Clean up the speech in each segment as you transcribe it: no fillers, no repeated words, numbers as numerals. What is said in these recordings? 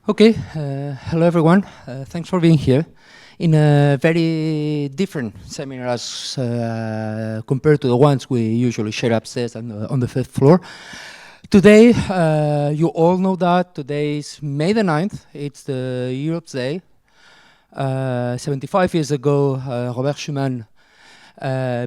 Okay, hello everyone. Thanks for being here in a very different seminar as compared to the ones we usually share upstairs and on the fifth floor. Today, you all know that today is May the 9th. It's the Europe's Day. 75 years ago, Robert Schuman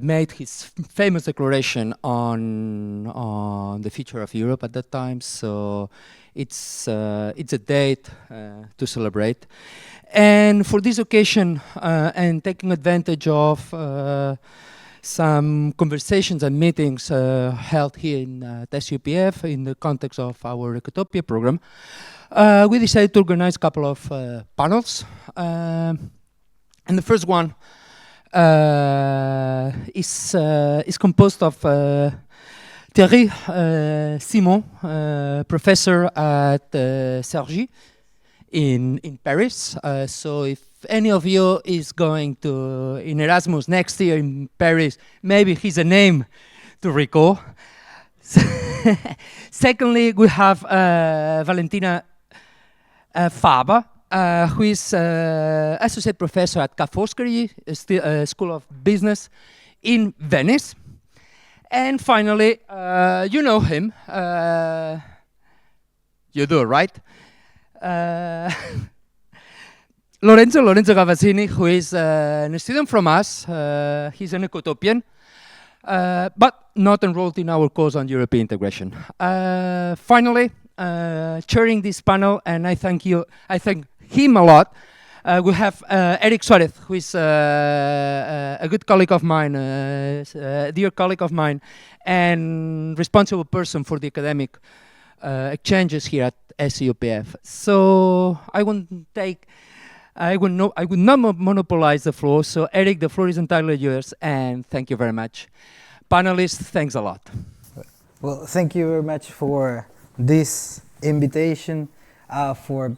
made his famous declaration on the future of Europe at that time. So it's a date to celebrate. And for this occasion, and taking advantage of some conversations and meetings held here in ESCI-UPF in the context of our Ecotopia program, we decided to organize a couple of panels. And the first one is composed of Thierry Simon, professor at Cergy in Paris. So if any of you is going to in Erasmus next year in Paris, maybe he's a name to recall. Secondly, we have Valentina Faber, who is associate professor at Ca' Foscari School of Business in Venice. And finally, you know him. You do, right? Lorenzo Gavazzini, who is a student from us. He's an Ecotopian, but not enrolled in our course on European integration. Finally, chairing this panel, and I thank him a lot. We have Erick Suárez, who is a good colleague of mine, a dear colleague of mine, and responsible person for the academic exchanges here at ESCI-UPF. So I would not monopolize the floor. So Erick, the floor is entirely yours, and thank you very much. Panelists, thanks a lot. Well, thank you very much for this invitation, for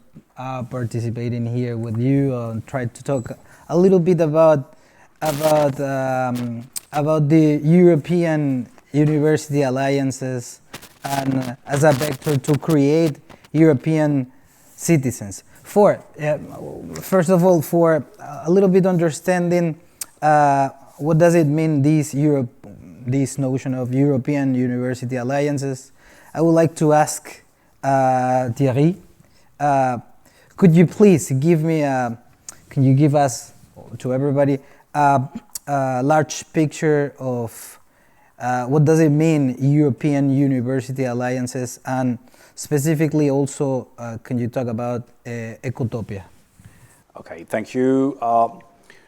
participating here with you and try to talk a little bit about the European university alliances and as a vector to create European citizens. First of all, for a little bit understanding what does it mean, this notion of European university alliances, I would like to ask Thierry, could you please can you give us, to everybody, a large picture of what does it mean, European university alliances, and specifically also, can you talk about Ecotopia? Okay, thank you.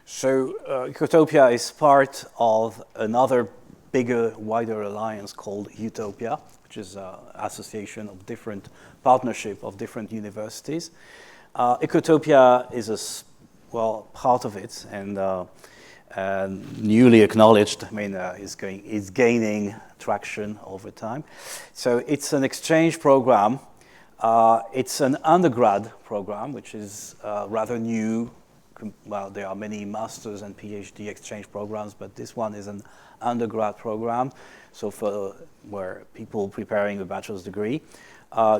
Ecotopia is part of another bigger, wider alliance called Utopia, which is an association of different partnership of different universities. Ecotopia is part of it, and newly acknowledged. I mean, is gaining traction over time. So it's an exchange program. It's an undergrad program, which is rather new. Well, there are many masters and PhD exchange programs, but this one is an undergrad program. So for where people preparing a bachelor's degree,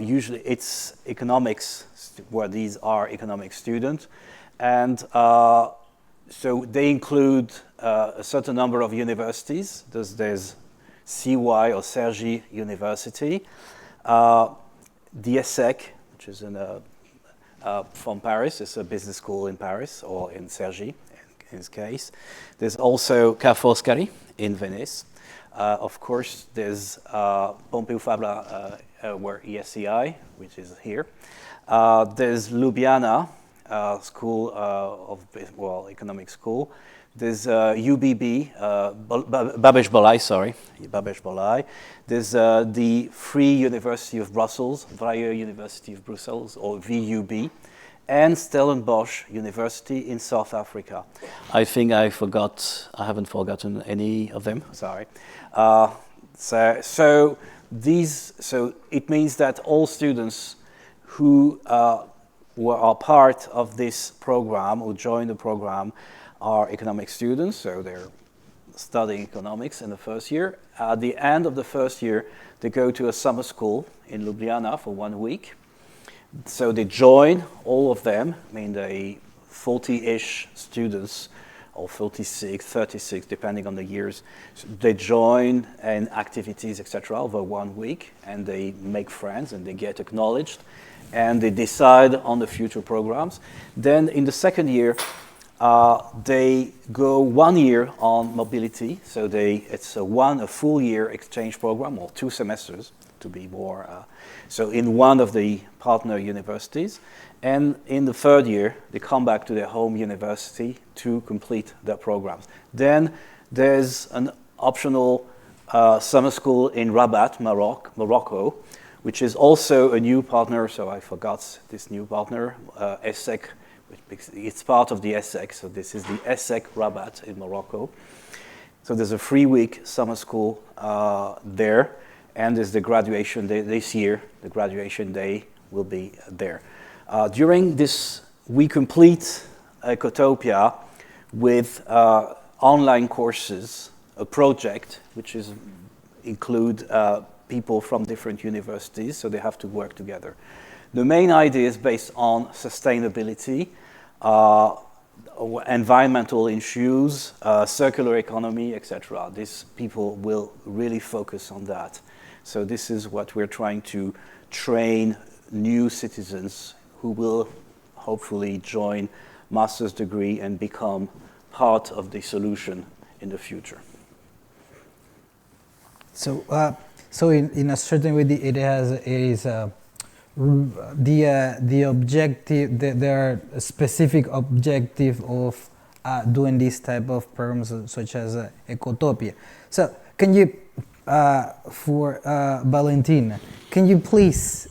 usually it's economics, where these are economic students, and so they include a certain number of universities. There's CY or Cergy University, the ESSEC, which is from Paris. It's a business school in Paris or in Cergy, in this case. There's also Ca' Foscari in Venice. Of course, there's Pompeu Fabra, where ESCI, which is here. There's Ljubljana School economic school. There's UBB, Babeș Bolyai. There's the Free University of Brussels, Vrije University of Brussels, or VUB, and Stellenbosch University in South Africa. I think I haven't forgotten any of them, sorry. So it means that all students who are part of this program, who join the program, are economic students, so they're studying economics in the first year. At the end of the first year, they go to a summer school in Ljubljana for 1 week. So they join, all of them, I mean, they 40-ish students, or 46, 36, depending on the years. So they join in activities, etc., over 1 week, and they make friends, and they get acknowledged, and they decide on the future programs. Then in the second year, they go 1 year on mobility, so it's a full year exchange program, or 2 semesters, to be more. So in one of the partner universities, and in the third year, they come back to their home university to complete their programs. Then there's an optional summer school in Rabat, Morocco, which is also a new partner, so I forgot this new partner, ESSEC. It's part of the ESSEC, so this is the ESSEC Rabat in Morocco. So there's a 3-week summer school there, and there's the graduation day this year. The graduation day will be there. During this, we complete Ecotopia with online courses, a project which include people from different universities, so they have to work together. The main idea is based on sustainability, environmental issues, circular economy, etc. These people will really focus on that. So this is what we're trying to train new citizens who will hopefully join master's degree and become part of the solution in the future. So, in a certain way, the objective. There are a specific objective of doing this type of programs, such as Ecotopia. So, can you, for Valentina, can you please?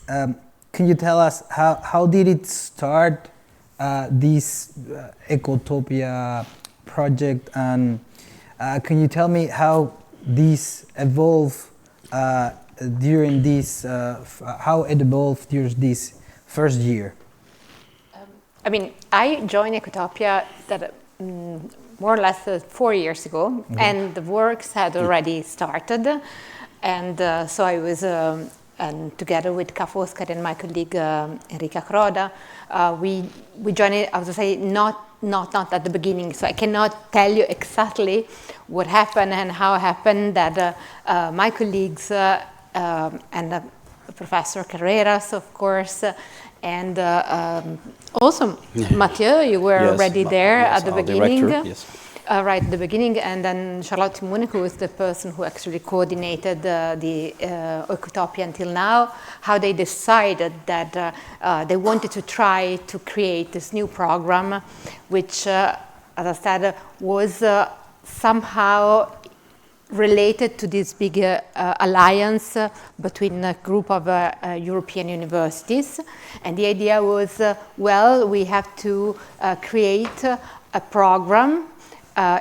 Can you tell us how did it start, this Ecotopia project, and can you tell me how this evolved during this, how it evolved during this first year? I mean, I joined Ecotopia more or less 4 years ago, mm-hmm. and the works had already started, and so I was. And together with Ca' Foscari and my colleague Enrica Croda, we joined it, I would say, not at the beginning. So I cannot tell you exactly what happened and how it happened that my colleagues and Professor Carreras, of course, and also Mathieu, you were already there at the beginning. Director, yes. Right at the beginning, and then Charlotte Munich, who is the person who actually coordinated the Ecotopia until now, how they decided that they wanted to try to create this new program, which, as I said, was somehow related to this big alliance between a group of European universities. And the idea was, well, we have to create a program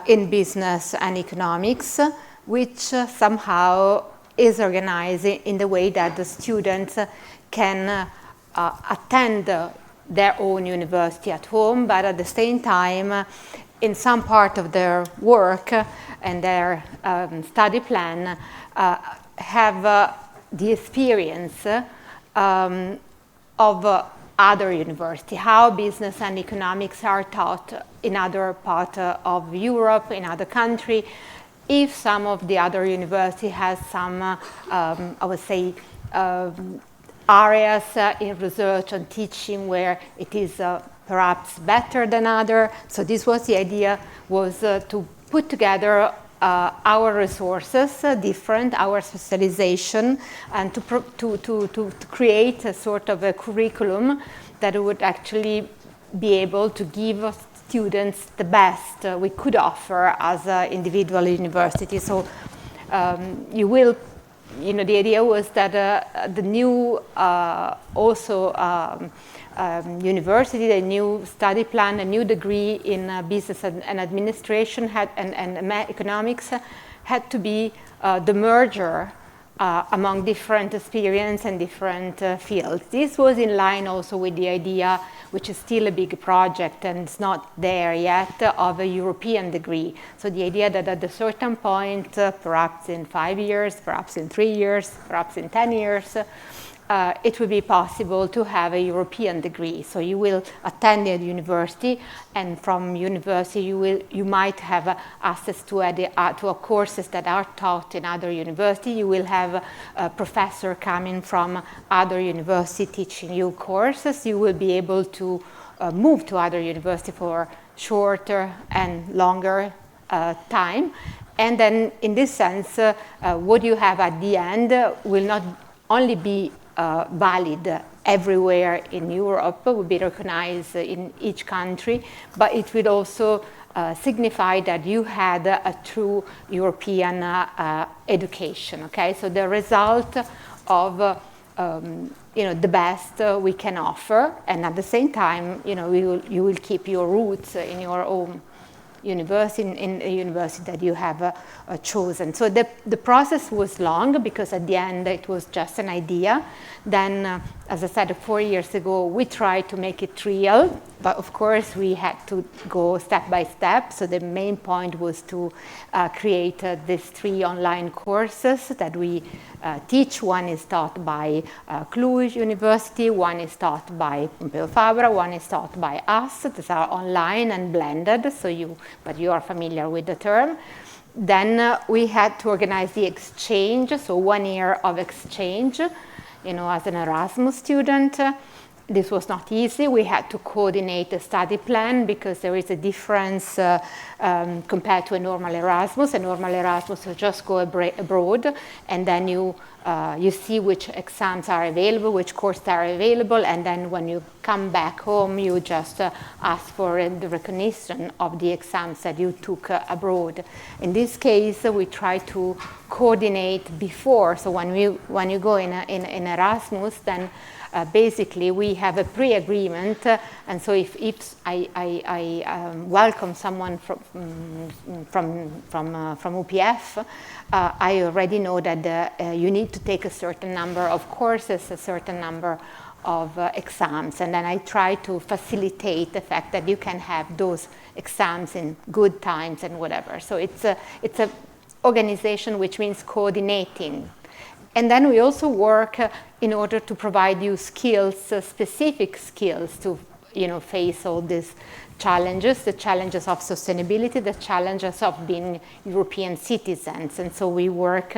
in business and economics, which somehow is organized in the way that the students can attend their own university at home, but at the same time, in some part of their work and their study plan, have the experience of other university, how business and economics are taught in other part of Europe, in other country. If some of the other university has some, I would say, areas in research and teaching where it is perhaps better than other. So this was the idea, was to put together our resources, our specialization, and to create a sort of a curriculum that would actually be able to give students the best we could offer as an individual university. So the idea was that the new university, the new study plan, a new degree in business and administration and economics had to be the merger among different experience and different fields. This was in line also with the idea, which is still a big project and it's not there yet, of a European degree. So the idea that at a certain point, perhaps in 5 years, perhaps in 3 years, perhaps in 10 years, it will be possible to have a European degree. So you will attend a university, and from university you might have access to courses that are taught in other universities. You will have a professor coming from other university teaching you courses. You will be able to move to other university for shorter and longer time. And then in this sense, what you have at the end will not only be valid everywhere in Europe, will be recognized in each country, but it will also signify that you had a true European education. Okay, so the result of the best we can offer, and at the same time, you will keep your roots in your own university, in a university that you have chosen. So the process was long, because at the end it was just an idea. Then, as I said, 4 years ago, we tried to make it real, but of course we had to go step by step. So the main point was to create these 3 online courses that we teach. One is taught by Cluj University, one is taught by Pompeu Fabra, one is taught by us. These are online and blended, but you are familiar with the term. Then we had to organize the exchange, so 1 year of exchange, as an Erasmus student. This was not easy. We had to coordinate a study plan, because there is a difference compared to a normal Erasmus. A normal Erasmus, you just go abroad, and then you see which exams are available, which courses are available, and then when you come back home, you just ask for the recognition of the exams that you took abroad. In this case, we try to coordinate before. So when you go in Erasmus, then basically we have a pre-agreement, and so if I welcome someone from UPF, I already know that you need to take a certain number of courses, a certain number of exams, and then I try to facilitate the fact that you can have those exams in good times and whatever. So it's a organization, which means coordinating. And then we also work in order to provide you skills, specific skills to face all these challenges, the challenges of sustainability, the challenges of being European citizens. And so we work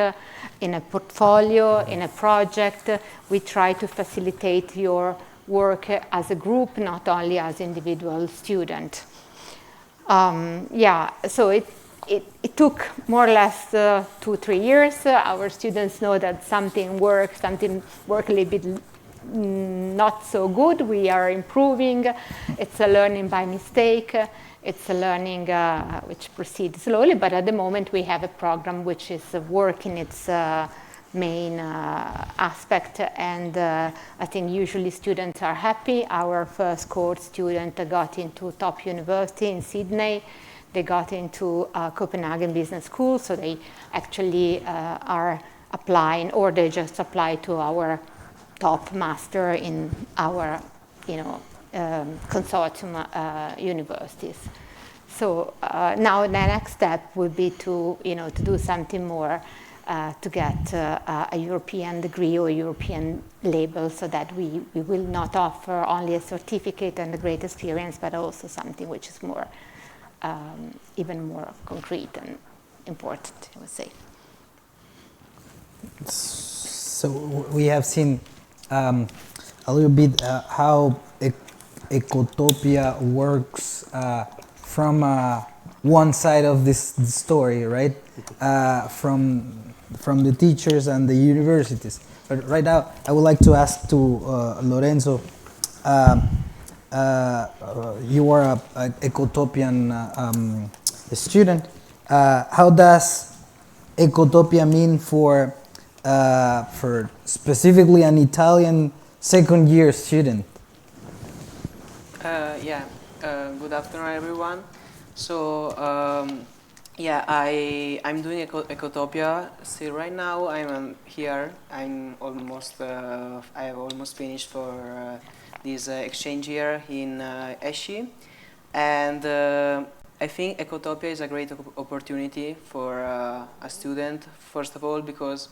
in a portfolio, in a project. We try to facilitate your work as a group, not only as individual student. So it took more or less 2-3 years. Our students know that something works a little bit not so good. We are improving. It's a learning by mistake. It's a learning which proceeds slowly, but at the moment we have a program which is working its main aspect, and I think usually students are happy. Our first cohort student got into top university in Sydney. They got into Copenhagen Business School, so they actually are applying, or they just apply to our top master in our, consortium universities. So now the next step would be to do something more to get a European degree or a European label, so that we will not offer only a certificate and a great experience, but also something which is more even more concrete and important, I would say. So we have seen a little bit how Ecotopia works from one side of this story, right? From the teachers and the universities. But right now, I would like to ask to Lorenzo. You are an Ecotopian student. How does Ecotopia mean for specifically an Italian second-year student? Good afternoon, everyone. So, I'm doing Ecotopia. See, right now I'm here. I have almost finished for this exchange year in ESCI, and I think Ecotopia is a great opportunity for a student. First of all, because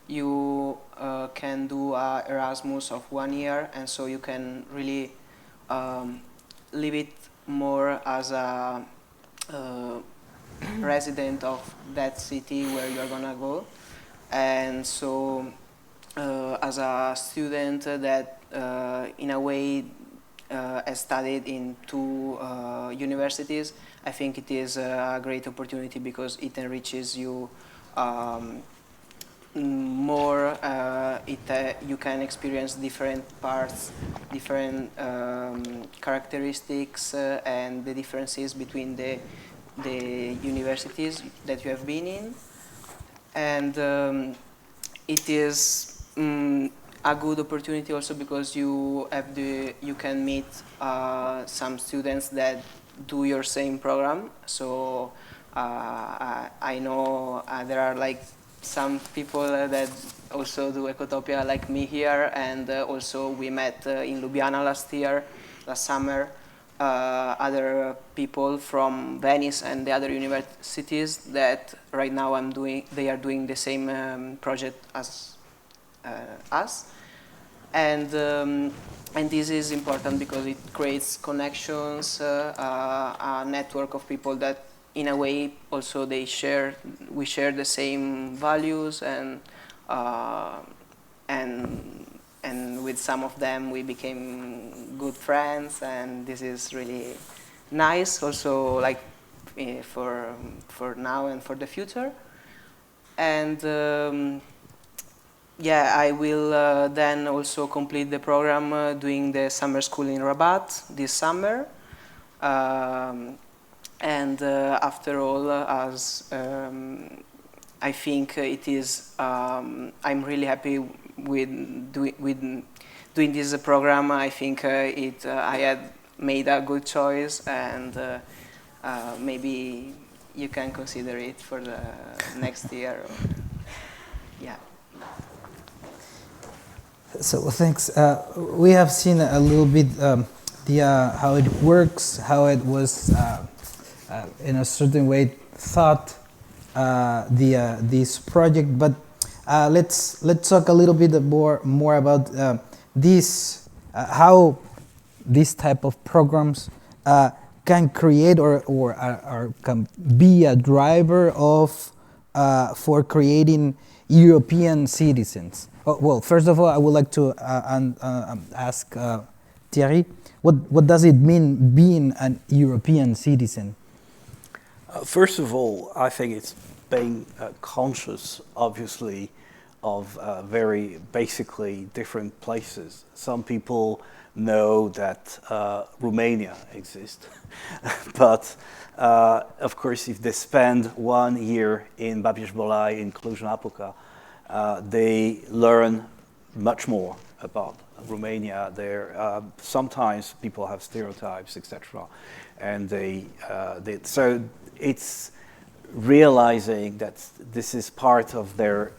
you can do a Erasmus of 1 year, and so you can really live it more as a resident of that city where you're gonna go. And so as a student that in a way has studied in 2 universities, I think it is a great opportunity because it enriches you more. You can experience different parts, different characteristics and the differences between the universities that you have been in. And it is a good opportunity also because you can meet some students that do your same program. So I know there are like some people that also do Ecotopia like me here, and also we met in Ljubljana last summer, other people from Venice and the other universities that right now they are doing the same project as us. And this is important because it creates connections, a network of people that in a way also we share the same values, and with some of them we became good friends, and this is really nice also, like for now and for the future. And yeah, I will then also complete the program doing the summer school in Rabat this summer. And after all, as I think it is, I'm really happy with doing this program. I think I had made a good choice, and maybe you can consider it for the next year. Yeah. So thanks. We have seen a little bit how it works, how it was in a certain way thought this project. But let's talk a little bit more about this, how this type of programs can create or can be a driver of for creating European citizens. Well, first of all, I would like to ask Thierry, what does it mean being an European citizen? First of all, I think it's being conscious, obviously, of very basically different places. Some people know that Romania exists, but of course, if they spend 1 year in Babiš-Bolaj, in Cluj-Napoca, they learn much more about Romania. There, sometimes people have stereotypes, etc., and so it's realizing that this is part of their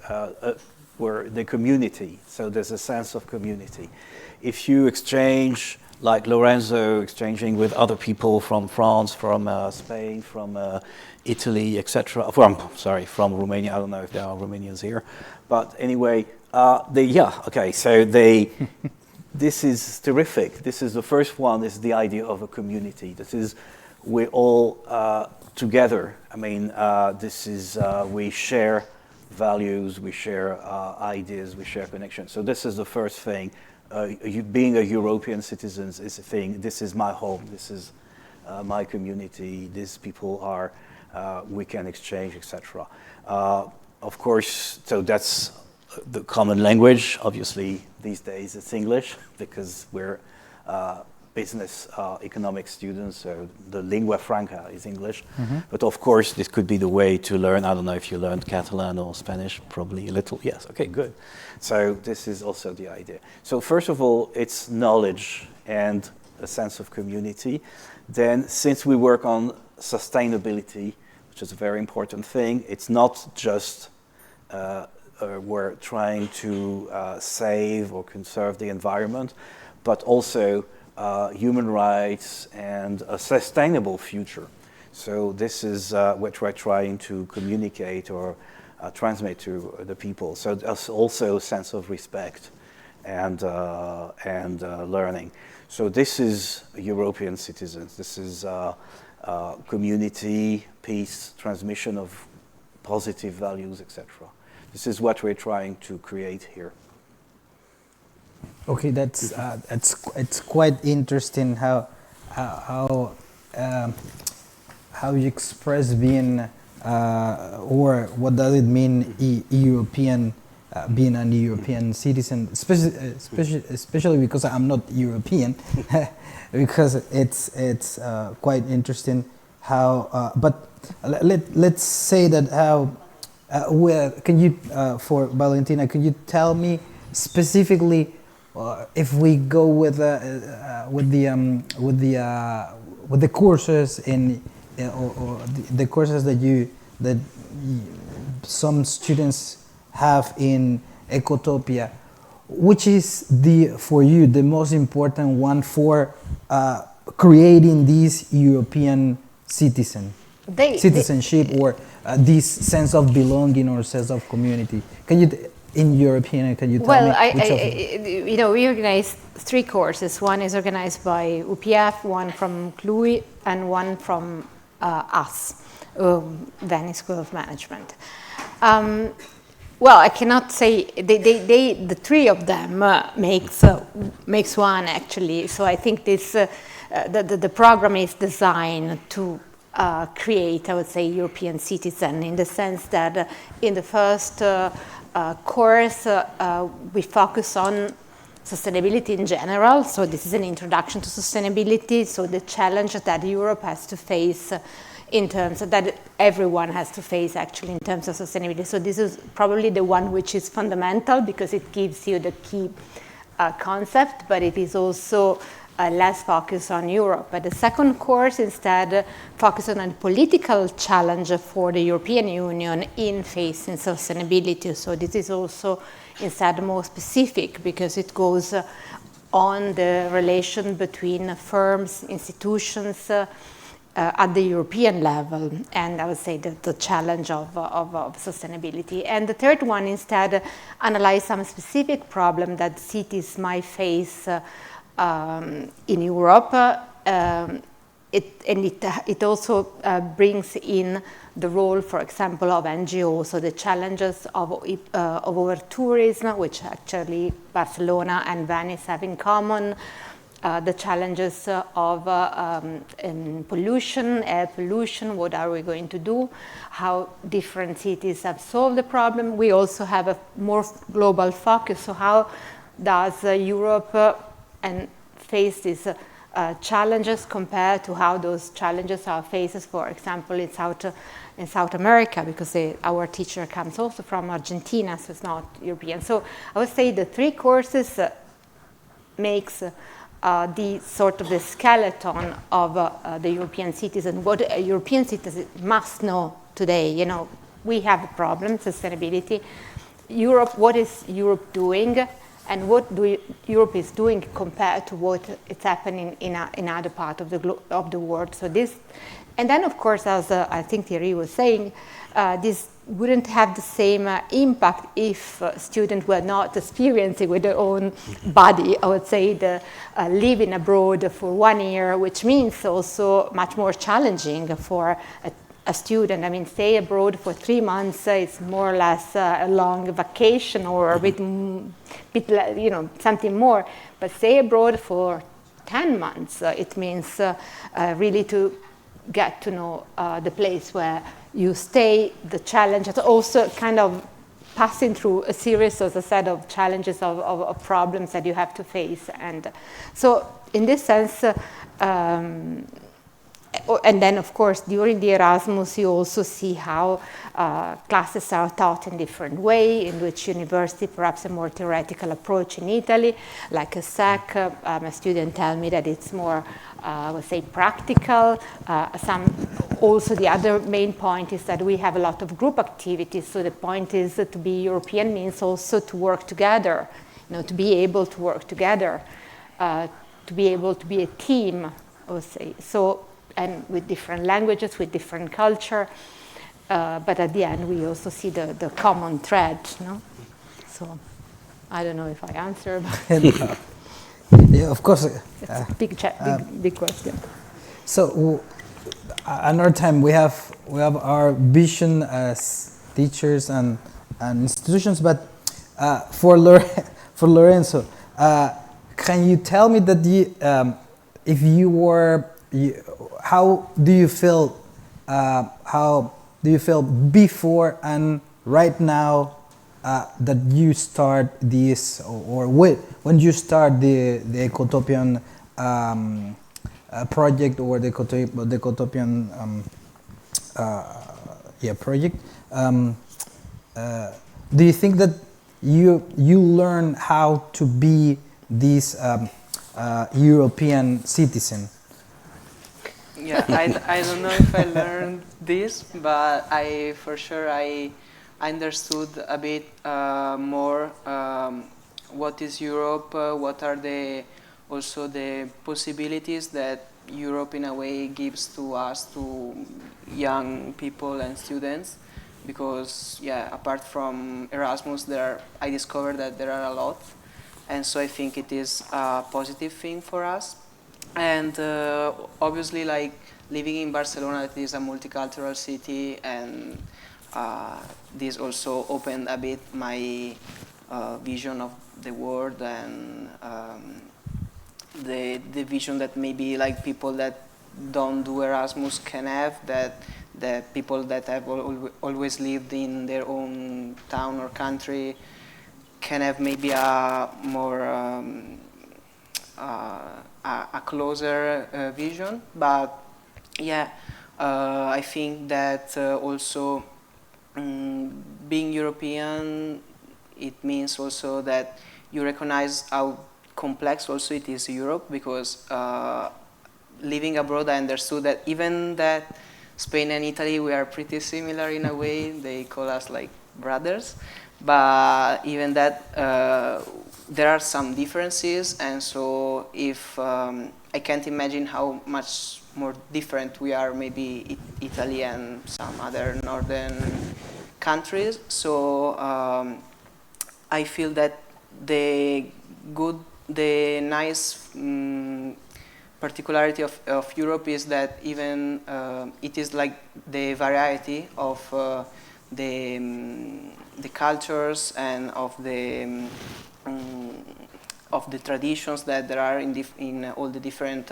community. So there's a sense of community. If you exchange, like Lorenzo exchanging with other people from France, from Spain, from Italy, etc. From Romania. I don't know if there are Romanians here, but anyway, this is terrific. This is the first one. Is the idea of a community. This is we're all together. I mean, we share values, we share ideas, we share connections. So this is the first thing. Being a European citizen is a thing. This is my home. This is my community. These people are. We can exchange, etc. Of course, so that's the common language. Obviously, these days it's English because we're business economic students, so the lingua franca is English. Mm-hmm. But of course, this could be the way to learn. I don't know if you learned Catalan or Spanish, probably a little. Yes, okay, good. So this is also the idea. So first of all, it's knowledge and a sense of community. Then, since we work on sustainability, which is a very important thing, it's not just we're trying to save or conserve the environment, but also human rights and a sustainable future. So this is what we're trying to communicate or transmit to the people. So there's also a sense of respect and learning. So this is European citizens. This is community, peace, transmission of positive values, etc. This is what we're trying to create here. Okay, it's quite interesting how you express being or what does it mean European, being a European citizen, especially because I'm not European, because it's quite interesting how. But let's say that how. Well, can you for Valentina? Can you tell me specifically if we go with the courses in or the courses that some students have in Ecotopia, which is for you the most important one for creating this European citizenship or this sense of belonging or sense of community? Can you, in your opinion, can you tell me which of them? You know, we organized 3 courses. One is organized by UPF, one from CLUI, and one from us, Venice School of Management. Well, I cannot say the 3 of them makes one actually. So I think this the program is designed to create, I would say, European citizen in the sense that in the first course we focus on sustainability in general. So this is an introduction to sustainability. So the challenge that Europe has to face in terms of that everyone has to face actually in terms of sustainability. So this is probably the one which is fundamental because it gives you the key concept, but it is also less focused on Europe. But the second course instead focuses on a political challenge for the European Union in facing sustainability. So this is also instead more specific because it goes on the relation between firms, institutions at the European level, and I would say the challenge of sustainability. And the third one instead analyze some specific problem that cities might face in Europe. It also brings in the role, for example, of NGOs, so the challenges of over-tourism, which actually Barcelona and Venice have in common, the challenges of pollution, air pollution, what are we going to do, how different cities have solved the problem. We also have a more global focus, so how does Europe and face these challenges compared to how those challenges are faced, for example, in South America, because our teacher comes also from Argentina, so it's not European. So I would say the 3 courses makes the sort of the skeleton of the European citizen, what a European citizen must know today. You know, we have a problem, sustainability. Europe, what is Europe doing? And what Europe is doing compared to what is happening in other parts of the world. So this, and then of course, as I think Thierry was saying, this wouldn't have the same impact if students were not experiencing with their own body, I would say, the living abroad for 1 year, which means also much more challenging for a student. I mean, stay abroad for 3 months is more or less a long vacation or a bit, you know, something more. But stay abroad for 10 months, it means really to get to know the place where you stay, the challenges, also kind of passing through a series, as I said, of challenges, of problems that you have to face. And so in this sense, and then, of course, during the Erasmus, you also see how classes are taught in different way, in which university, perhaps a more theoretical approach in Italy, like a SEC. A student tell me that it's more, I would say, practical. Also, the other main point is that we have a lot of group activities. So the point is that to be European means also to work together, you know, to be able to work together, to be able to be a team, I would say. So, and with different languages, with different culture. but at the end, we also see the common thread, no? So I don't know if I answer, but Yeah, of course. it's a big question. So another time we have our vision as teachers and institutions, but for Lorenzo, can you tell me that if you were how do you feel before and right now that you start this, or when you start the Ecotopian project, or the Ecotopian project? Do you think that you learn how to be this European citizen? Yeah, I don't know if I learned this, but for sure I understood a bit more what is Europe, what are also the possibilities that Europe in a way gives to us, to young people and students, because apart from Erasmus, I discovered that there are a lot, and so I think it is a positive thing for us. And obviously, like living in Barcelona, it is a multicultural city, and this also opened a bit my vision of the world, and the vision that maybe like people that don't do Erasmus can have, that people that have always lived in their own town or country can have maybe a more a closer vision. But I think that also being European, it means also that you recognize how complex also it is Europe, because living abroad I understood that even that Spain and Italy, we are pretty similar in a way. They call us like brothers, but even that there are some differences, and so if I can't imagine how much more different we are, maybe Italy and some other northern countries. So I feel that the nice particularity of Europe is that even it is like the variety of the cultures and of the traditions that there are in all the different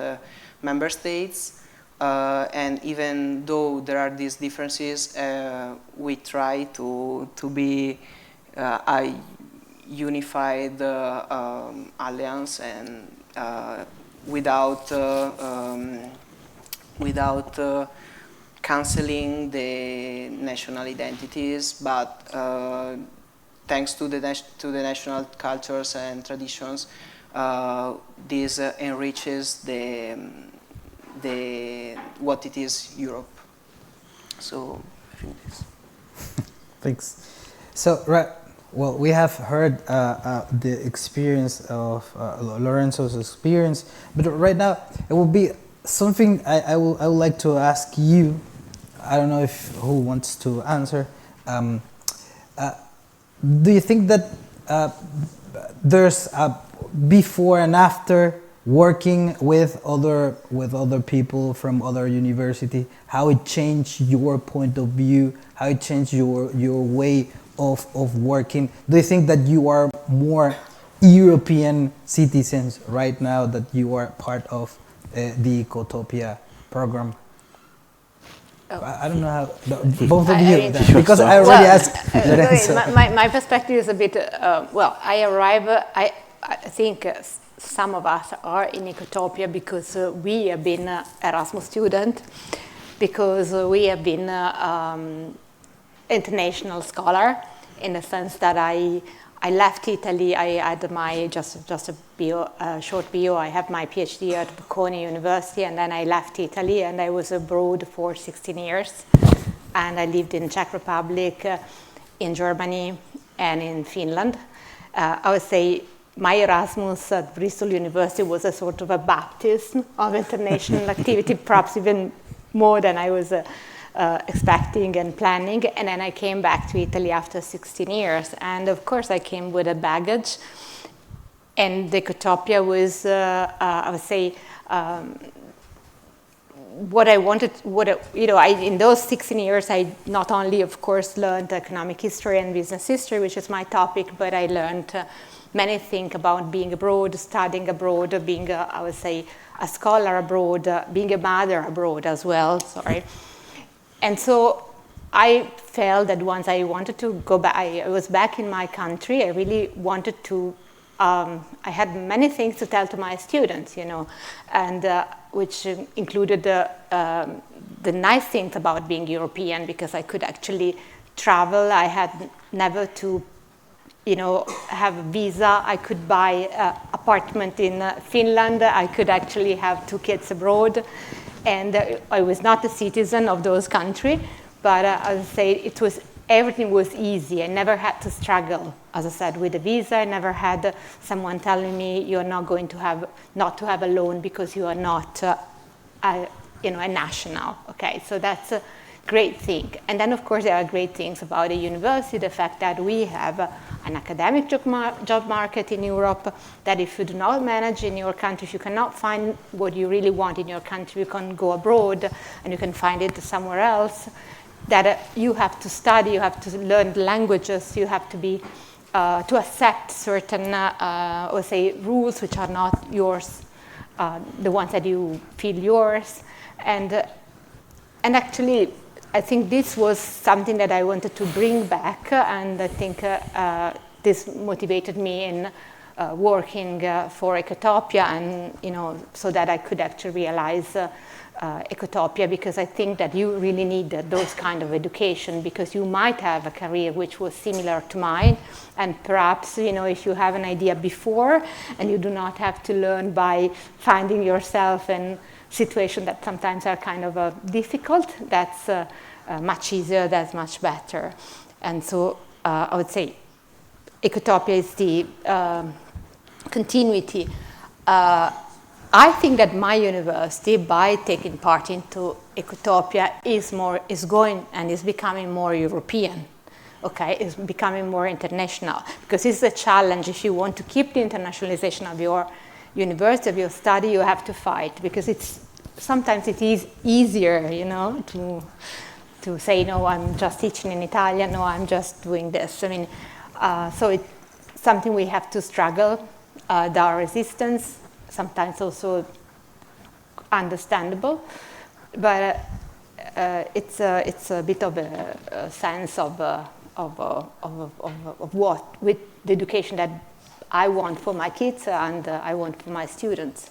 member states. And even though there are these differences, we try to be a unified alliance, and without canceling the national identities, but thanks to the national cultures and traditions, this enriches what it is Europe. So I think this. Thanks. So well, we have heard the experience of Lorenzo's experience, but right now it will be something I would like to ask you. I don't know who wants to answer. Do you think that there's a before and after working with other people from other university? How it changed your point of view? How it changed your way of working? Do you think that you are more European citizens right now that you are part of the Ecotopia program? Oh. I don't know how, both of you, because I already asked Lorenzo. My perspective is a bit, I think some of us are in Ecotopia because we have been Erasmus student, because we have been international scholar, in the sense that I left Italy. I had my just a short bio. I have my PhD at Bocconi University, and then I left Italy and I was abroad for 16 years, and I lived in Czech Republic, in Germany, and in Finland. I would say my Erasmus at Bristol University was a sort of a baptism of international activity, perhaps even more than I was expecting and planning. And then I came back to Italy after 16 years. And of course, I came with a baggage. And the Ecotopia was, I would say, what I wanted, in those 16 years, I not only, of course, learned economic history and business history, which is my topic, but I learned many things about being abroad, studying abroad, being, I would say, a scholar abroad, being a mother abroad as well, sorry. And so I felt that once I wanted to go back, I was back in my country, I really wanted to, I had many things to tell to my students, and which included the nice things about being European, because I could actually travel. I had never to, have a visa. I could buy an apartment in Finland. I could actually have 2 kids abroad. And I was not a citizen of those countries, but I would say everything was easy. I never had to struggle, as I said, with a visa. I never had someone telling me you're not going to have a loan because you are not a national. Okay, so that's a great thing. And then, of course, there are great things about a university, the fact that we have an academic job market in Europe, that if you do not manage in your country, if you cannot find what you really want in your country, you can go abroad and you can find it somewhere else. That you have to study, you have to learn languages, you have to be to accept certain, let's say, rules which are not yours, the ones that you feel yours, and actually, I think this was something that I wanted to bring back, and I think this motivated me in working for Ecotopia, and so that I could actually realize. Ecotopia, because I think that you really need those kind of education, because you might have a career which was similar to mine, and perhaps if you have an idea before and you do not have to learn by finding yourself in situations that sometimes are kind of difficult, that's much easier, that's much better. And so I would say Ecotopia is the continuity. I think that my university, by taking part into Ecotopia, is going and is becoming more European. Okay, is becoming more international, because it's a challenge. If you want to keep the internationalization of your university, of your study, you have to fight, because sometimes it is easier, to say, no, I'm just teaching in Italian, no, I'm just doing this. I mean, so it's something we have to struggle. There are resistance. Sometimes also understandable, but it's a bit of a sense of what, with the education that I want for my kids and I want for my students.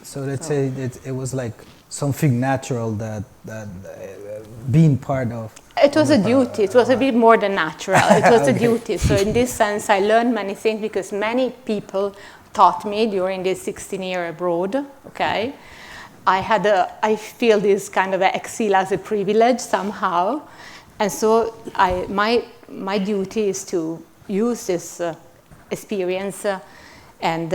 So let's say it was like something natural that being part of. It was a duty. It was a bit more than natural. It was a duty. So in this sense, I learned many things, because many people taught me during this 16-year abroad. Okay, I feel this kind of exile as a privilege somehow, and so my duty is to use this experience, and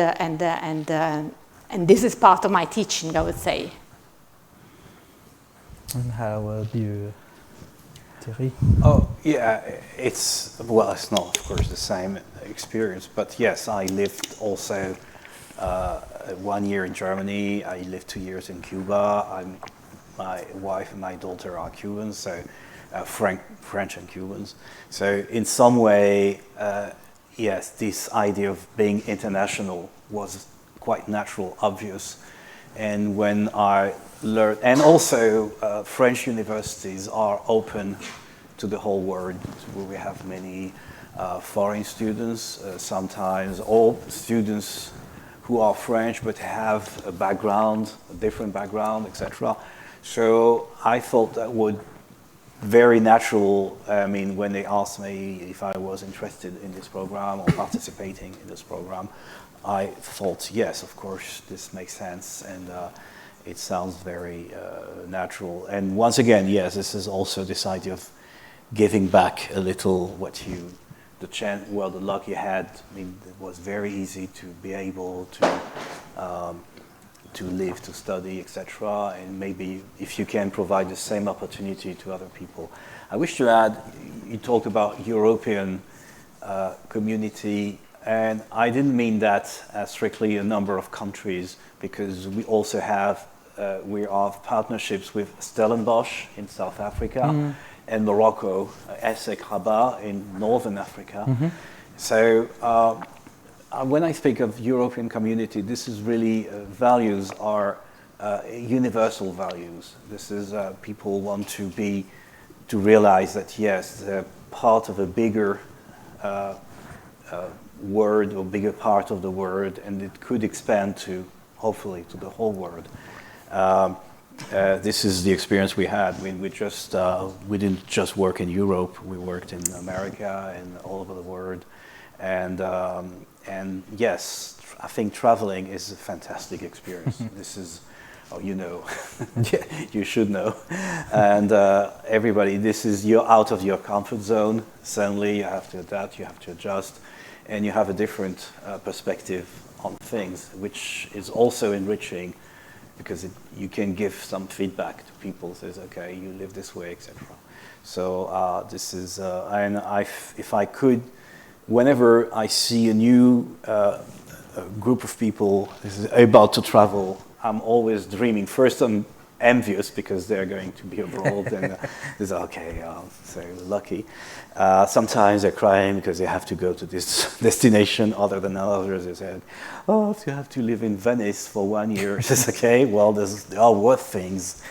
this is part of my teaching, I would say. And how about you, Thierry? Oh, yeah, it's not, of course, the same experience, but yes, I lived also 1 year in Germany. I lived 2 years in Cuba. My wife and my daughter are Cubans, so French and Cubans. So in some way, yes, this idea of being international was quite natural, obvious. And when I learned, and also French universities are open to the whole world. We have many foreign students, sometimes all students who are French but have a different background, etc. So I thought that would very natural. I mean, when they asked me if I was interested in this program or participating in this program, I thought, yes, of course, this makes sense, and it sounds very natural. And once again, yes, this is also this idea of giving back a little the luck you had. I mean, it was very easy to be able to live, to study, etc. And maybe if you can provide the same opportunity to other people. I wish to add, you talked about European community, and I didn't mean that as strictly a number of countries, because we also have partnerships with Stellenbosch in South Africa and Morocco, ESSEC Rabat in Northern Africa. So when I speak of European community, this is really values are universal values. This is people want to realize that yes, they're part of a bigger world or bigger part of the world, and it could expand to hopefully to the whole world. This is the experience we had. We didn't just work in Europe. We worked in America and all over the world. And yes, I think traveling is a fantastic experience. This is, you should know. And everybody, you're out of your comfort zone. Suddenly you have to adapt, you have to adjust, and you have a different perspective on things, which is also enriching, because you can give some feedback to people. Says, okay, you live this way, etc. So this is, and if I could, whenever I see a new group of people about to travel, I'm always dreaming. First, I'm envious because they're going to be abroad, and it's okay, so lucky. Sometimes they're crying because they have to go to this destination other than others. They say, oh, if you have to live in Venice for 1 year, it's okay. Well, there are worse things.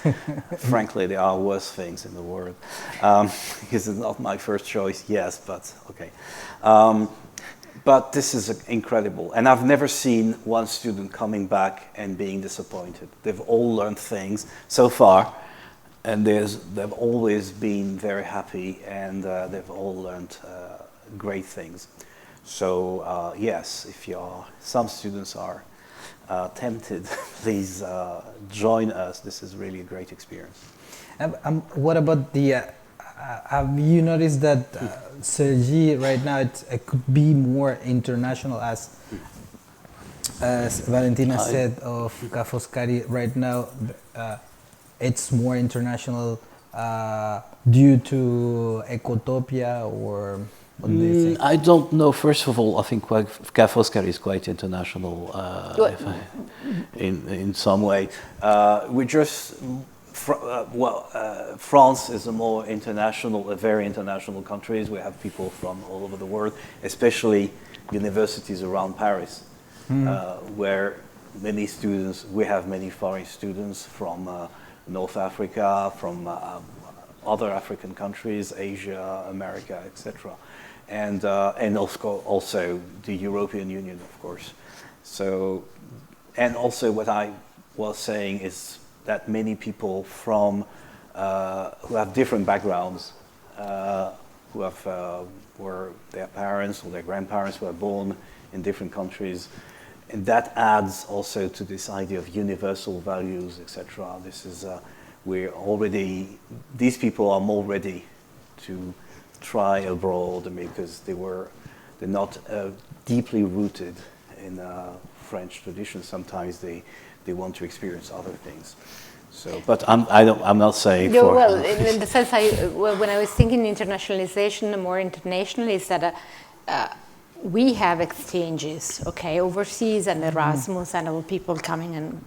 Frankly, there are worse things in the world. This is not my first choice, yes, but okay. But this is incredible. And I've never seen one student coming back and being disappointed. They've all learned things so far, and they've always been very happy, and they've all learned great things. So yes, if some students are tempted, please join us. This is really a great experience. What about the... have you noticed that Sergi right now it could be more international, as Valentina said of Ca' Foscari right now, it's more international due to Ecotopia, or what do you think? I don't know. First of all, I think Ca' Foscari is quite international in some way. We just... France is a very international country. We have people from all over the world, especially universities around Paris, where we have many foreign students from North Africa, from other African countries, Asia, America, etc. And also the European Union, of course. So, and also what I was saying is that many people from who have different backgrounds, were their parents or their grandparents were born in different countries, and that adds also to this idea of universal values, etc. This is these people are more ready to try abroad, because they're not deeply rooted in French tradition. Sometimes they want to experience other things. So, but I'm not saying yeah, for... Well, in the sense, when I was thinking internationalization, more international, is that we have exchanges, okay, overseas, and Erasmus, and all people coming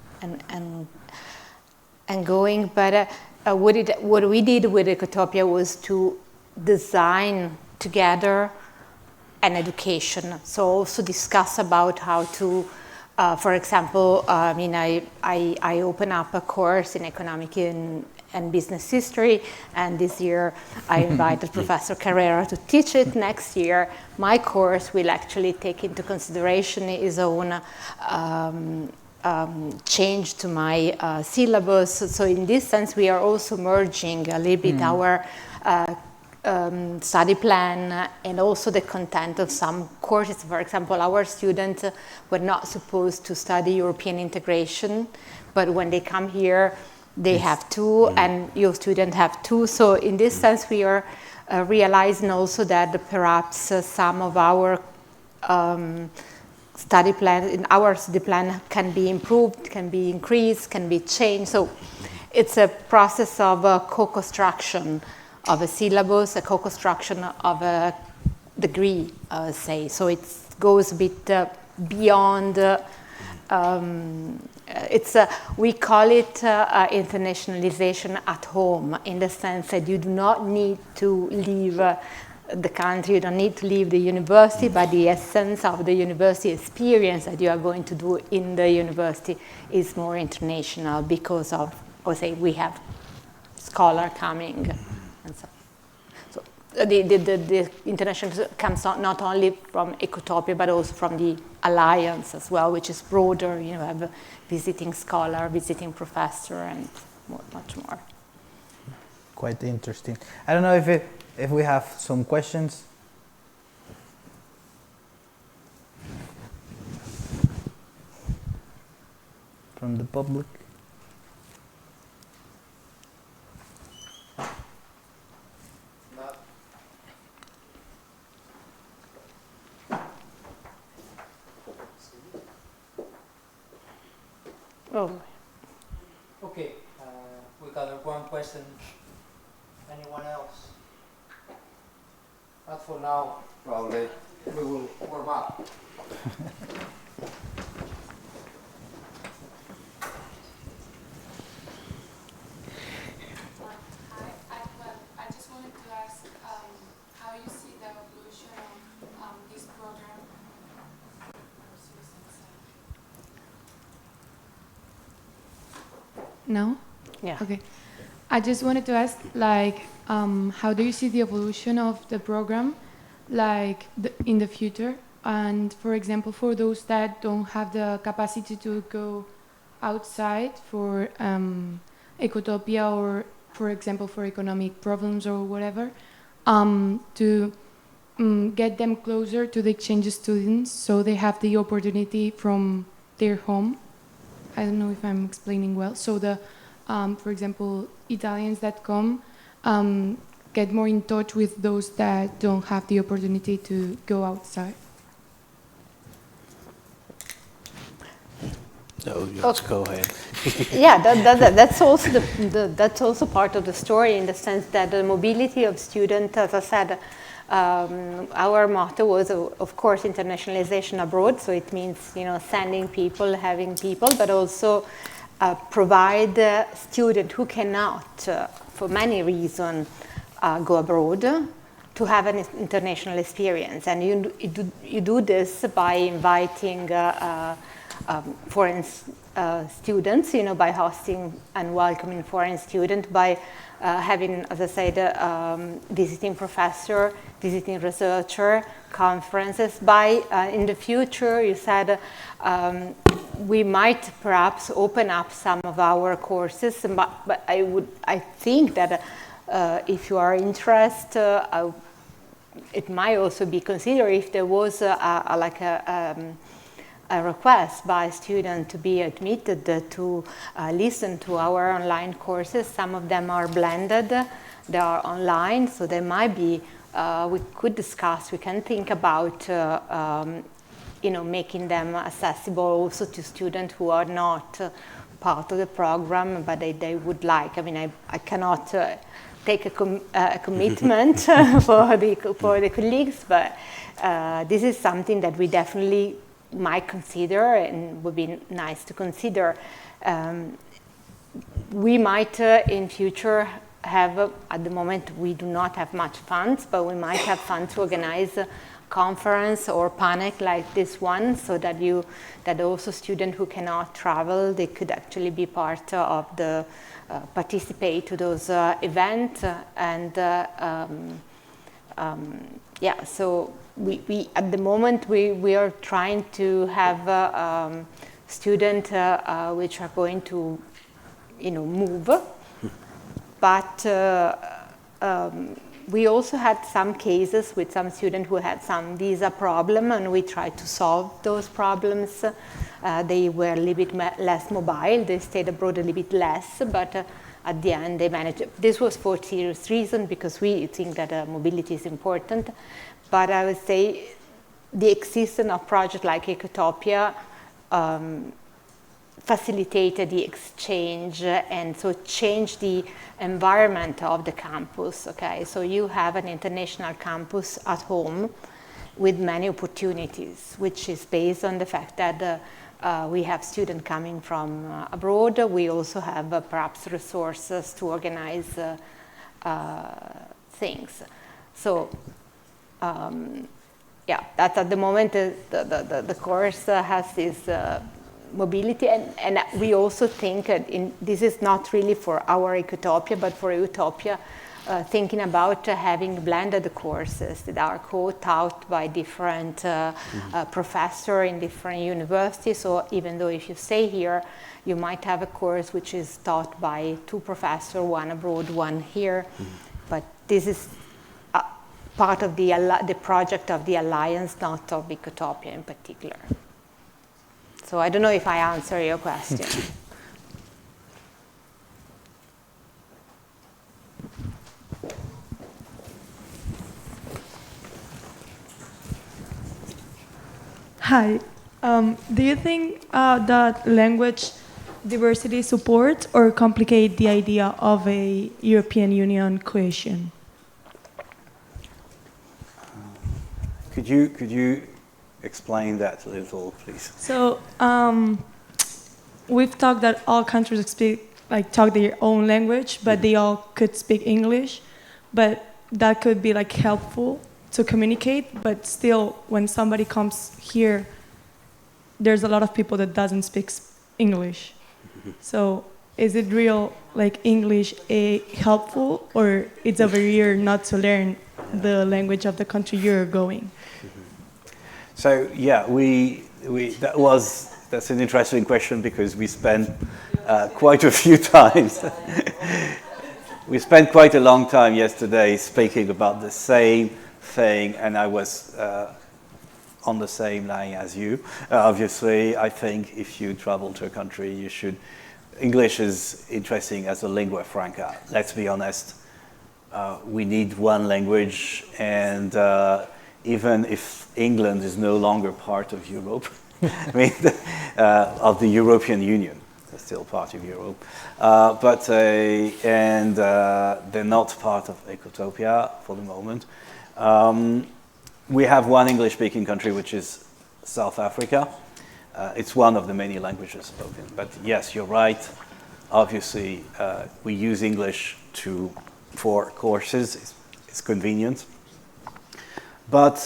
and going. But what we did with Ecotopia was to design together an education. So also discuss about how to, for example, I open up a course in economic and business history, and this year I invited Professor Carrera to teach it. Next year, my course will actually take into consideration his own change to my syllabus. So in this sense, we are also merging a little bit our study plan and also the content of some courses. For example, our students were not supposed to study European integration, but when they come here, they have to, and your students have to. So in this sense, we are realizing also that perhaps some of our study plan, in our study plan can be improved, can be increased, can be changed. So it's a process of co-construction of a syllabus, a co-construction of a degree, say. So it goes a bit beyond, we call it internationalization at home, in the sense that you do not need to leave the country, you don't need to leave the university, but the essence of the university experience that you are going to do in the university is more international because of, or say, we have scholar coming and so. So the international comes not only from Ecotopia, but also from the Alliance as well, which is broader. You have a visiting scholar, visiting professor, and much more. Quite interesting. I don't know if we have some questions. From the public. Oh. Okay, we got one question. Anyone else? Not for now, probably. We will warm up. I just wanted to ask how you see the evolution of this program. No? Yeah. Okay. I just wanted to ask, like, how do you see the evolution of the program, like, in the future? And, for example, for those that don't have the capacity to go outside for Ecotopia or, for example, for economic problems or whatever, to get them closer to the exchange students so they have the opportunity from their home. I don't know if I'm explaining well. So the, for example, Italians that come get more in touch with those that don't have the opportunity to go outside. No, you have to go ahead. Yeah, that's also that's also part of the story, in the sense that the mobility of students, as I said, our motto was, of course, internationalization abroad. So it means, sending people, having people, but also provide students who cannot, for many reasons, go abroad, to have an international experience. And you do this by inviting foreign students, by hosting and welcoming foreign students, by having, as I said, visiting professor, visiting researcher, conferences. By, in the future, you said, we might perhaps open up some of our courses, but I think that if you are interested, it might also be considered if there was a request by a student to be admitted to listen to our online courses. Some of them are blended, they are online, so they might be, we could discuss, we can think about making them accessible also to students who are not part of the program, but they would like. I mean, I cannot take a commitment for the colleagues, but this is something that we definitely might consider and would be nice to consider. We might in future have, at the moment we do not have much funds, but we might have funds to organize a conference or panel like this one, so that also students who cannot travel, they could actually be part of the, participate to those events. And yeah, so we at the moment we are trying to have students which are going to move, but we also had some cases with some students who had some visa problem, and we tried to solve those problems. They were a little bit less mobile, they stayed abroad a little bit less, but at the end they managed. This was for serious reason, because we think that mobility is important. But I would say the existence of projects like Ecotopia facilitated the exchange and so changed the environment of the campus. Okay, so you have an international campus at home with many opportunities, which is based on the fact that we have students coming from abroad. We also have perhaps resources to organize things. So yeah, that at the moment the course has this mobility, and we also think this is not really for our Ecotopia, but for Utopia, thinking about having blended courses that are co-taught by different professors in different universities. So even though if you stay here, you might have a course which is taught by 2 professors, one abroad, one here. But this is part of the project of the Alliance, not of Ecotopia in particular. So I don't know if I answer your question. Hi. Do you think that language diversity support or complicate the idea of a European Union cohesion? Could you explain that a little, please? So we've talked that all countries talk their own language, but they all could speak English, but that could be like helpful to communicate. But still, when somebody comes here, there's a lot of people that doesn't speak English. So is it real like English helpful, or it's a barrier not to learn the language of the country you're going? So yeah, that's an interesting question, because we spent quite a few times. We spent quite a long time yesterday speaking about the same thing, and I was on the same line as you. Obviously, I think if you travel to a country, you should. English is interesting as a lingua franca. Let's be honest. We need one language, and even if England is no longer part of Europe, I mean, of the European Union, they're still part of Europe, and they're not part of Ecotopia for the moment. We have one English-speaking country, which is South Africa. It's one of the many languages spoken. But yes, you're right. Obviously, we use English for courses. It's convenient. But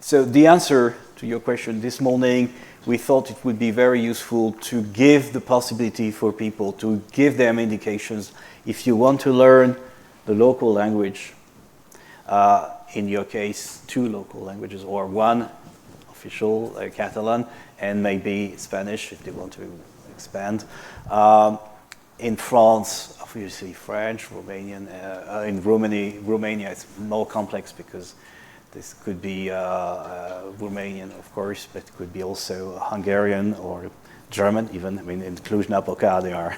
so the answer to your question this morning, we thought it would be very useful to give the possibility for people to give them indications. If you want to learn the local language, in your case, 2 local languages, or 1 official, Catalan, and maybe Spanish if they want to expand. In France, obviously French, Romanian. In Romania it's more complex, because this could be Romanian, of course, but it could be also Hungarian or German even. I mean, in Cluj-Napoca there are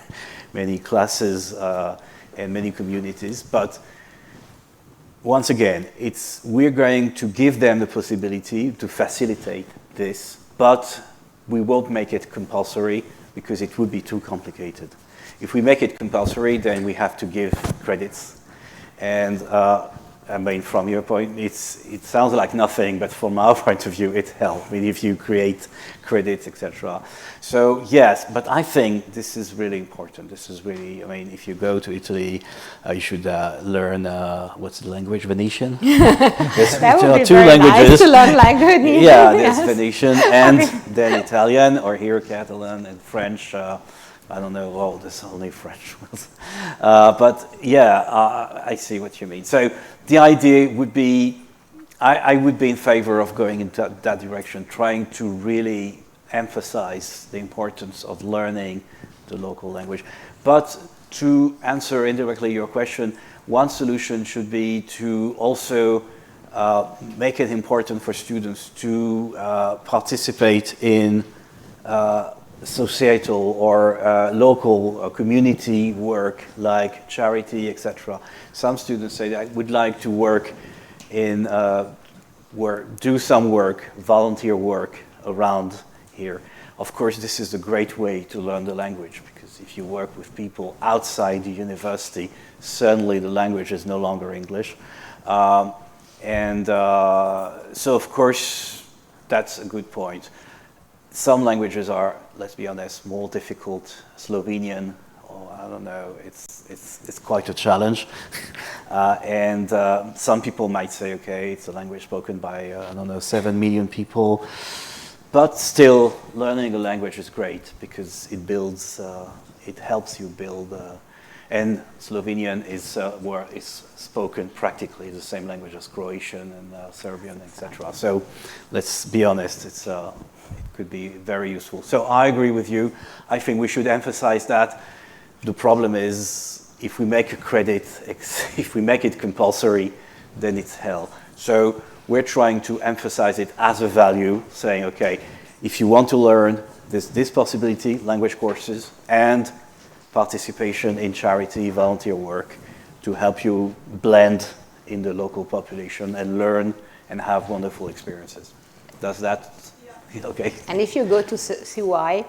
many classes and many communities. But once again, we're going to give them the possibility to facilitate this, but we won't make it compulsory, because it would be too complicated. If we make it compulsory, then we have to give credits. And I mean, from your point, it sounds like nothing, but from our point of view, it helps. I mean, if you create credits, etc. So yes, but I think this is really important. This is really, I mean, if you go to Italy, you should learn, what's the language, Venetian? That would be 2 very languages. nice to learn language. Yeah, there's Venetian, and then Italian, or here Catalan and French. I don't know, oh, there's only French ones. But yeah, I see what you mean. So the idea would be, I would be in favor of going into that direction, trying to really emphasize the importance of learning the local language. But to answer indirectly your question, one solution should be to also make it important for students to participate in societal or local community work, like charity, etc. Some students say, I would like to work in do some work, volunteer work around here. Of course, this is a great way to learn the language, because if you work with people outside the university, certainly the language is no longer English. So of course, that's a good point. Some languages are, let's be honest, more difficult. Slovenian, or I don't know, it's quite a challenge. Some people might say, okay, it's a language spoken by, I don't know, 7 million people. But still, learning a language is great, because it builds, it helps you build, and Slovenian is spoken practically the same language as Croatian and Serbian, etc. So let's be honest, it could be very useful. So I agree with you. I think we should emphasize that. The problem is, if we make a credit, if we make it compulsory, then it's hell. So we're trying to emphasize it as a value, saying, okay, if you want to learn, there's this possibility, language courses, and participation in charity, volunteer work, to help you blend in the local population and learn and have wonderful experiences. Does that? Yeah. Okay. And if you go to CY,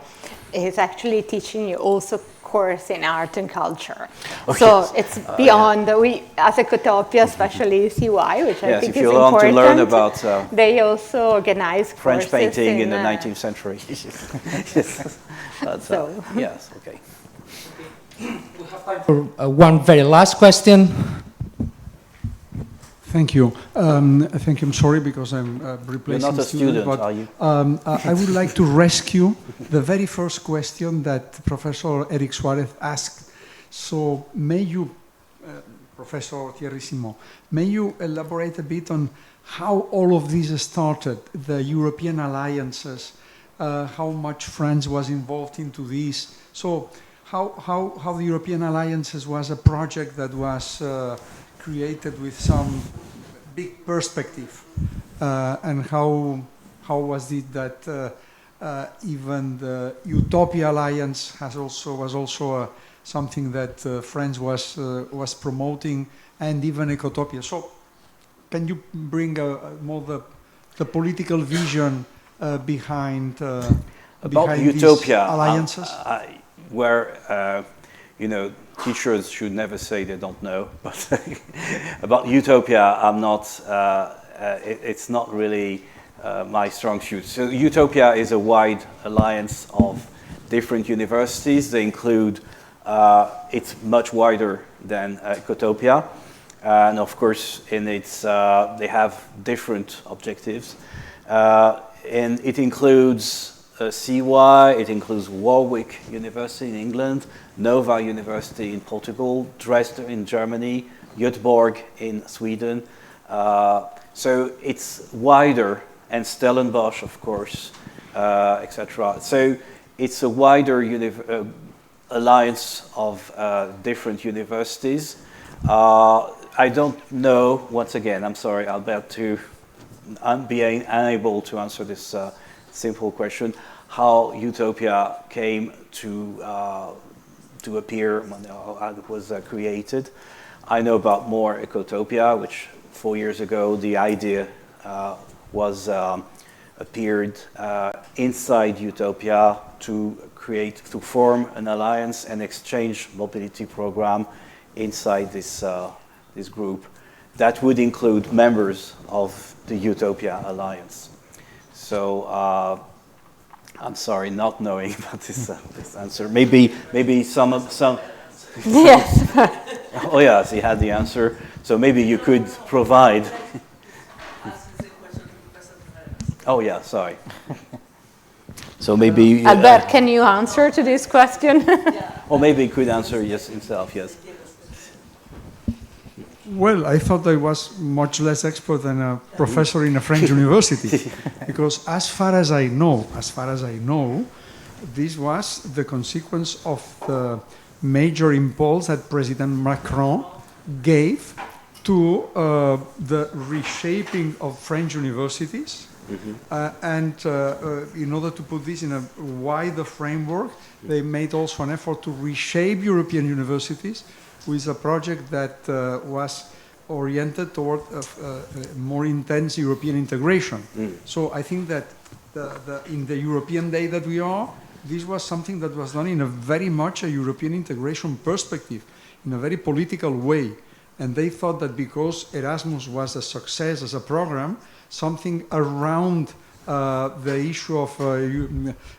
it's actually teaching you also course in art and culture. Okay. So it's beyond, we, as Ecotopia, especially CY, which I think is important. Yes, if you want to learn about they also organize French painting in the 19th century. Yes. But, so. Yes, okay. We have time for one very last question. Thank you. Thank you. I'm sorry because I'm replacing. You're not a student, but, are you? I would like to rescue the very first question that Professor Erick Suárez asked. So may you, Professor Thierry Simon, may you elaborate a bit on how all of this started, the European alliances, how much France was involved into this? So how the European alliances was a project that was created with some big perspective, and how was it that even the Utopia Alliance was also something that France was promoting, and even Ecotopia. So, can you bring more the political vision behind about Utopia alliances? Where you know, teachers should never say they don't know, but about Utopia, I'm not, it's not really my strong suit. So Utopia is a wide alliance of different universities. They include, it's much wider than Ecotopia. And of course, in its, they have different objectives. And it includes CY, it includes Warwick University in England, Nova University in Portugal, Dresden in Germany, Göteborg in Sweden. So it's wider, and Stellenbosch, of course, etc. So it's a wider alliance of different universities. I don't know, once again, I'm sorry, Albert, I'm being unable to answer this simple question, how Utopia came to appear when it was created. I know about more Ecotopia, which 4 years ago the idea was appeared inside Utopia to form an alliance and exchange mobility program inside this group that would include members of the Utopia Alliance. So I'm sorry, not knowing about this answer. Maybe some. Yes. Oh yes, he had the answer. So maybe you could provide. Oh yeah, sorry. So maybe Albert, can you answer to this question? Or maybe he could answer yes himself. Yes. Well, I thought I was much less expert than a professor in a French university, because as far as I know, this was the consequence of the major impulse that President Macron gave to the reshaping of French universities. And in order to put this in a wider framework, they made also an effort to reshape European universities with a project that was oriented toward more intense European integration. So I think that in the European day that we are, this was something that was done in a very much a European integration perspective, in a very political way. And they thought that because Erasmus was a success as a program, something around the issue of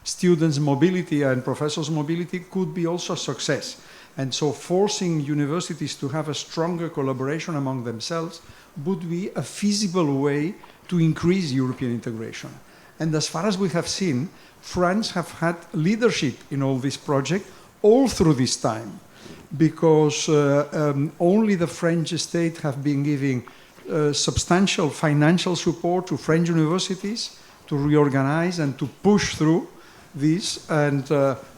students' mobility and professors' mobility could be also a success. And so forcing universities to have a stronger collaboration among themselves would be a feasible way to increase European integration. And as far as we have seen, France have had leadership in all this project all through this time, because only the French state have been giving substantial financial support to French universities to reorganize and to push through this. And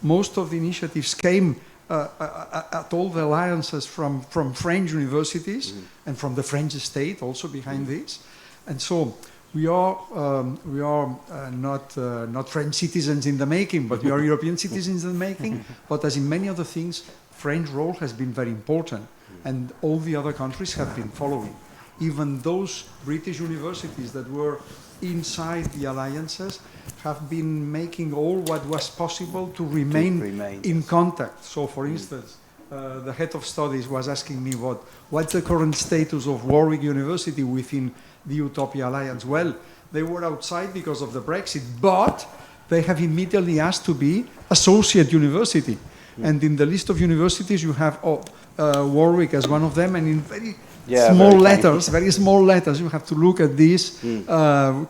most of the initiatives came at all the alliances from French universities and from the French state also behind this. And so we are not French citizens in the making, but we are European citizens in the making. But as in many other things, French role has been very important, and all the other countries have been following. Even those British universities that were inside the alliances have been making all what was possible to remain in contact. So, for instance, the head of studies was asking me what's the current status of Warwick University within the Utopia Alliance. Well, they were outside because of the Brexit, but they have immediately asked to be associate university. And in the list of universities, you have Warwick as one of them, and in very small letters, you have to look at this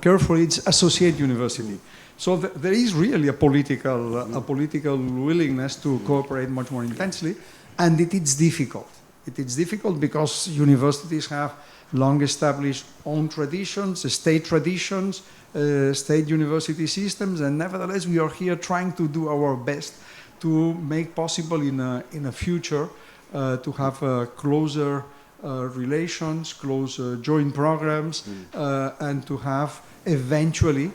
carefully. It's associate university. So there is really a political willingness to cooperate much more intensely, and it is difficult. It is difficult because universities have long-established own traditions, state traditions, state university systems, and nevertheless we are here trying to do our best to make possible in a future to have closer relations, closer joint programs, and to have eventually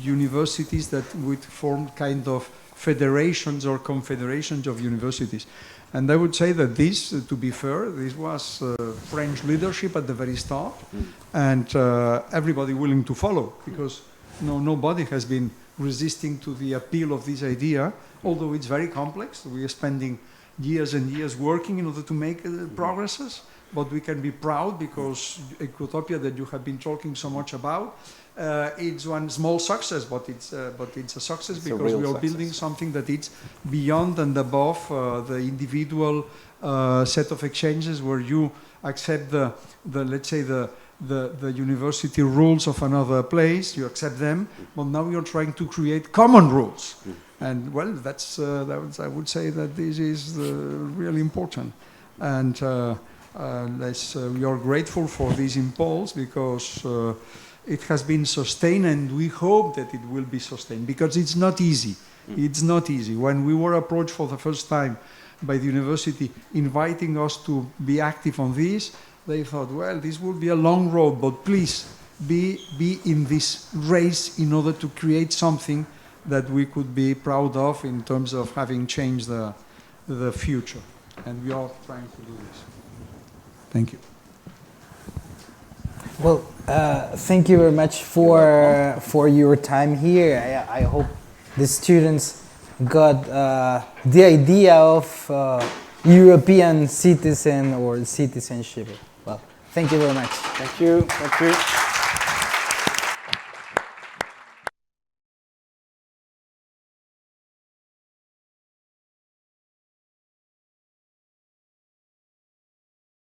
universities that would form kind of federations or confederations of universities. And I would say that this, to be fair, this was French leadership at the very start, and everybody willing to follow, because nobody has been resisting to the appeal of this idea, although it's very complex. We are spending years and years working in order to make progresses, but we can be proud because Ecotopia that you have been talking so much about, it's one small success, but it's a success because we are building something that is beyond and above the individual set of exchanges where you accept the let's say the university rules of another place, you accept them, but now you're trying to create common rules. And well, that's I would say that this is really important. And we are grateful for this impulse because it has been sustained, and we hope that it will be sustained, because it's not easy. It's not easy. When we were approached for the first time by the university inviting us to be active on this, they thought, well, this will be a long road, but please be in this race in order to create something that we could be proud of in terms of having changed the future. And we are trying to do this. Thank you. Well, thank you very much for your time here. I hope the students got the idea of European citizen or citizenship. Well, thank you very much. Thank you. Thank you.